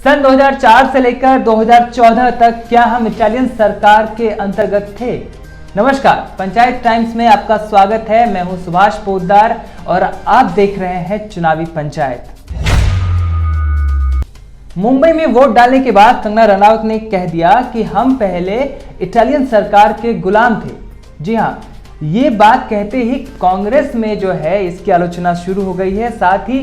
सन 2004 से लेकर 2014 तक क्या हम इटालियन सरकार के अंतर्गत थे? नमस्कार, पंचायत टाइम्स में आपका स्वागत है। मैं हूं सुभाष पोद्दार और आप देख रहे हैं चुनावी पंचायत। मुंबई में वोट डालने के बाद कंगना रनौत ने कह दिया कि हम पहले इटालियन सरकार के गुलाम थे। जी हां, ये बात कहते ही कांग्रेस में जो है इसकी आलोचना शुरू हो गई है। साथ ही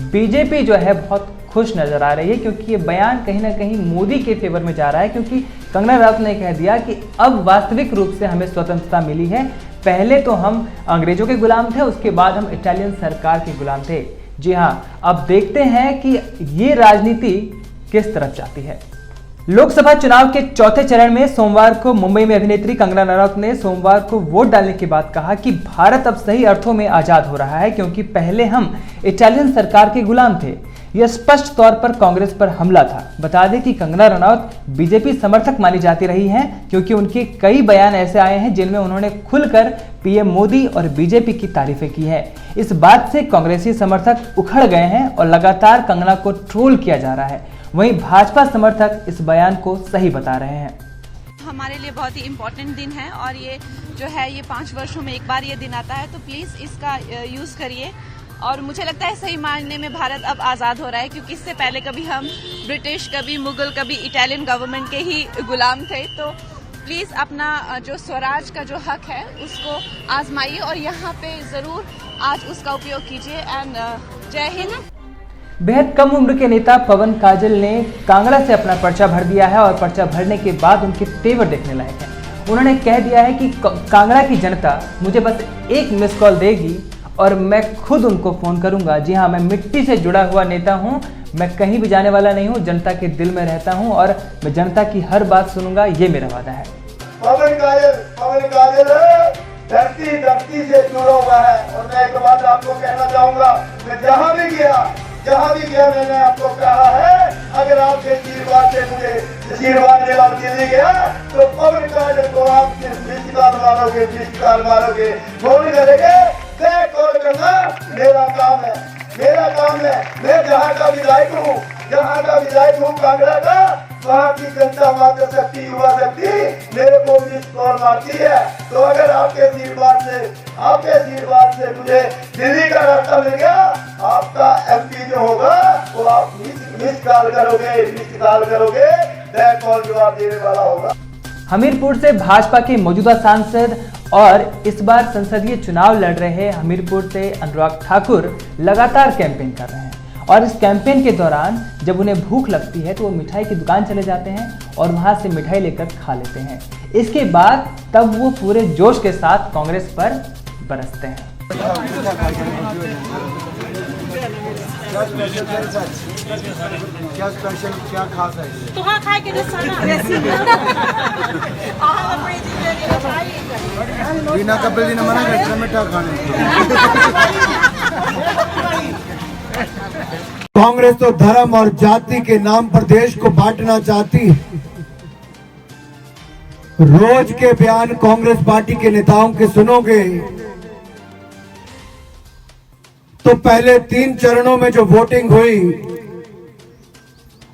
बीजेपी जो है बहुत खुश नजर आ रही है क्योंकि ये बयान कहीं ना कहीं मोदी के फेवर में जा रहा है, क्योंकि कंगना रनौत ने कह दिया कि अब वास्तविक रूप से हमें स्वतंत्रता मिली है। पहले तो हम अंग्रेजों के गुलाम थे, उसके बाद हम इटालियन सरकार के गुलाम थे। जी हां, अब देखते हैं कि ये राजनीति किस तरफ जाती है। लोकसभा चुनाव के चौथे चरण में सोमवार को मुंबई में अभिनेत्री कंगना रनौत ने सोमवार को वोट डालने के बाद कहा कि भारत अब सही अर्थों में आजाद हो रहा है, क्योंकि पहले हम इटालियन सरकार के गुलाम थे। यह स्पष्ट तौर पर कांग्रेस पर हमला था। बता दें कि कंगना रनौत बीजेपी समर्थक मानी जाती रही हैं, क्योंकि उनके कई बयान ऐसे आए हैं जिनमें उन्होंने खुलकर पीएम मोदी और बीजेपी की तारीफें की है। इस बात से कांग्रेसी समर्थक उखड़ गए हैं और लगातार कंगना को ट्रोल किया जा रहा है। वहीं भाजपा समर्थक इस बयान को सही बता रहे हैं। हमारे लिए बहुत ही इम्पोर्टेंट दिन है और ये जो है ये 5 वर्षों में एक बार ये दिन आता है, तो प्लीज इसका यूज करिए। और मुझे लगता है सही मायने में भारत अब आज़ाद हो रहा है, क्योंकि इससे पहले कभी हम ब्रिटिश, कभी मुगल, कभी इटालियन गवर्नमेंट के ही गुलाम थे। तो प्लीज़ अपना जो स्वराज का जो हक है उसको आजमाइए और यहाँ पे ज़रूर आज उसका उपयोग कीजिए। एंड जय हिंद। बेहद कम उम्र के नेता पवन काजल ने कांगड़ा से अपना पर्चा भर दिया है और पर्चा भरने के बाद उनके तेवर देखने लायक है। उन्होंने कह दिया है कि कांगड़ा की जनता मुझे बस एक मिस कॉल देगी और मैं खुद उनको फोन करूंगा। जी हाँ, मैं मिट्टी से जुड़ा हुआ नेता हूं, मैं कहीं भी जाने वाला नहीं हूं, जनता के दिल में रहता हूं और मैं जनता की हर बात सुनूंगा, ये मेरा वादा है। पवन काजल धरती से जुड़ा हुआ है। और मैं एक बात आपको कहना चाहूंगा, मैं जहां भी गया मैंने आपको कहा है, अगर आपके आशीर्वाद से मुझे आशीर्वाद देना दिल्ली गया तो पवन काजल को आप रिश्तेदार मारोगे, फोन करेंगे, कॉल करना मेरा काम है। मैं जहाँ का विधायक हूँ कांगड़ा का, वहाँ की जनता मात्र शक्ति, युवा शक्ति मेरे को मिस कॉल मारती है। तो अगर आपके आशीर्वाद से मुझे दिल्ली का रास्ता मिल गया, आपका एमपी जो होगा वो आप मिस कॉल करोगे, कॉल जवाब देने वाला होगा। हमीरपुर से भाजपा के मौजूदा सांसद और इस बार संसदीय चुनाव लड़ रहे हमीरपुर से अनुराग ठाकुर लगातार कैंपेन कर रहे हैं और इस कैंपेन के दौरान जब उन्हें भूख लगती है तो वो मिठाई की दुकान चले जाते हैं और वहां से मिठाई लेकर खा लेते हैं। इसके बाद तब वो पूरे जोश के साथ कांग्रेस पर बरसते हैं। क्या स्पेशल, क्या खास है? तुहा खा के बिना कपिल जी ने मना कर मीठा खाने। कांग्रेस तो धर्म और जाति के नाम पर देश को बांटना चाहती है। रोज के बयान कांग्रेस पार्टी के नेताओं के सुनोगे तो पहले 3 चरणों में जो वोटिंग हुई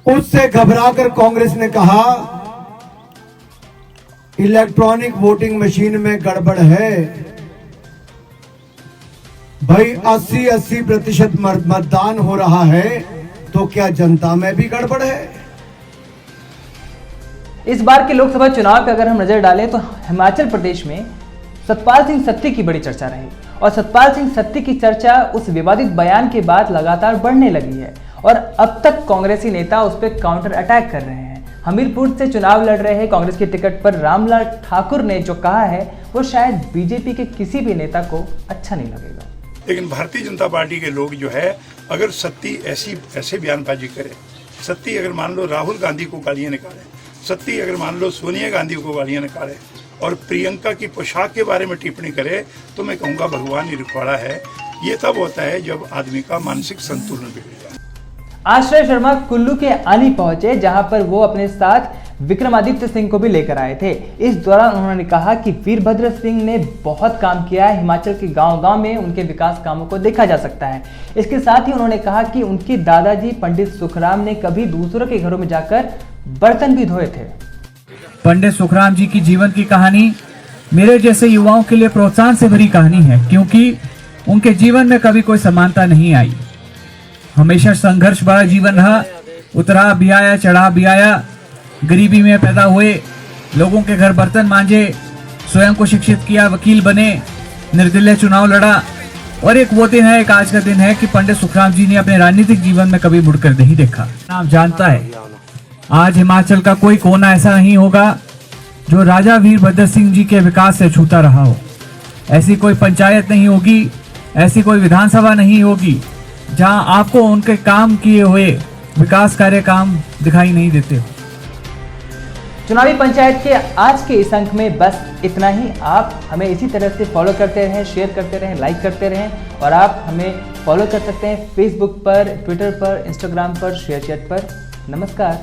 उससे घबराकर कांग्रेस ने कहा इलेक्ट्रॉनिक वोटिंग मशीन में गड़बड़ है। भाई 80% मतदान हो रहा है, तो क्या जनता में भी गड़बड़ है? इस बार के लोकसभा चुनाव पे अगर हम नजर डालें तो हिमाचल प्रदेश में सतपाल सिंह सत्ती की बड़ी चर्चा रही और सतपाल सिंह सत्ती की चर्चा उस विवादित बयान के बाद लगातार बढ़ने लगी है और अब तक कांग्रेसी नेता उस पर काउंटर अटैक कर रहे हैं। हमीरपुर से चुनाव लड़ रहे कांग्रेस के टिकट पर रामलाल ठाकुर ने जो कहा है वो शायद बीजेपी के किसी भी नेता को अच्छा नहीं लगेगा। लेकिन भारतीय जनता पार्टी के लोग जो है, अगर सत्ती ऐसे बयानबाजी करे, सत्ती अगर मान लो राहुल गांधी को गालियां निकाले, सत्ती अगर मान लो सोनिया गांधी को गालियां निकाले और प्रियंका की पोशाक के बारे में टिप्पणी करे, तो मैं कहूँगा भगवान ही रुखवाड़ा है। ये तब होता है जब आदमी का मानसिक संतुलन बिगड़ जाए। आश्रय शर्मा कुल्लू के आनी पहुंचे, जहां पर वो अपने साथ विक्रमादित्य सिंह को भी लेकर आए थे। इस दौरान उन्होंने कहा कि वीरभद्र सिंह ने बहुत काम किया है, हिमाचल के गांव-गांव में उनके विकास कामों को देखा जा सकता है। इसके साथ ही उन्होंने कहा कि उनके दादाजी पंडित सुखराम ने कभी दूसरों के घरों में जाकर बर्तन भी धोए थे। पंडित सुखराम जी की जीवन की कहानी मेरे जैसे युवाओं के लिए प्रोत्साहन से भरी कहानी है, क्योंकि उनके जीवन में कभी कोई समानता नहीं आई। हमेशा संघर्ष भरा जीवन रहा, उतरा भी आया, चढ़ा भी आया। गरीबी में पैदा हुए, लोगों के घर बर्तन मांजे, स्वयं को शिक्षित किया, वकील बने, निर्दलीय चुनाव लड़ा। और एक वो दिन है, एक आज का दिन है कि पंडित सुखराम जी ने अपने राजनीतिक जीवन में कभी मुड़कर नहीं देखा। आप जानता है, आज हिमाचल का कोई कोना ऐसा नहीं होगा जो राजा वीरभद्र सिंह जी के विकास से छूता रहा हो। ऐसी कोई पंचायत नहीं होगी, ऐसी कोई विधानसभा नहीं होगी जहां आपको उनके काम किए हुए विकास कार्य काम दिखाई नहीं देते हो। चुनावी पंचायत के आज के इस अंक में बस इतना ही। आप हमें इसी तरह से फॉलो करते रहें, शेयर करते रहें, लाइक करते रहें और आप हमें फॉलो कर सकते हैं फेसबुक पर, ट्विटर पर, इंस्टाग्राम पर, शेयरचैट पर। नमस्कार।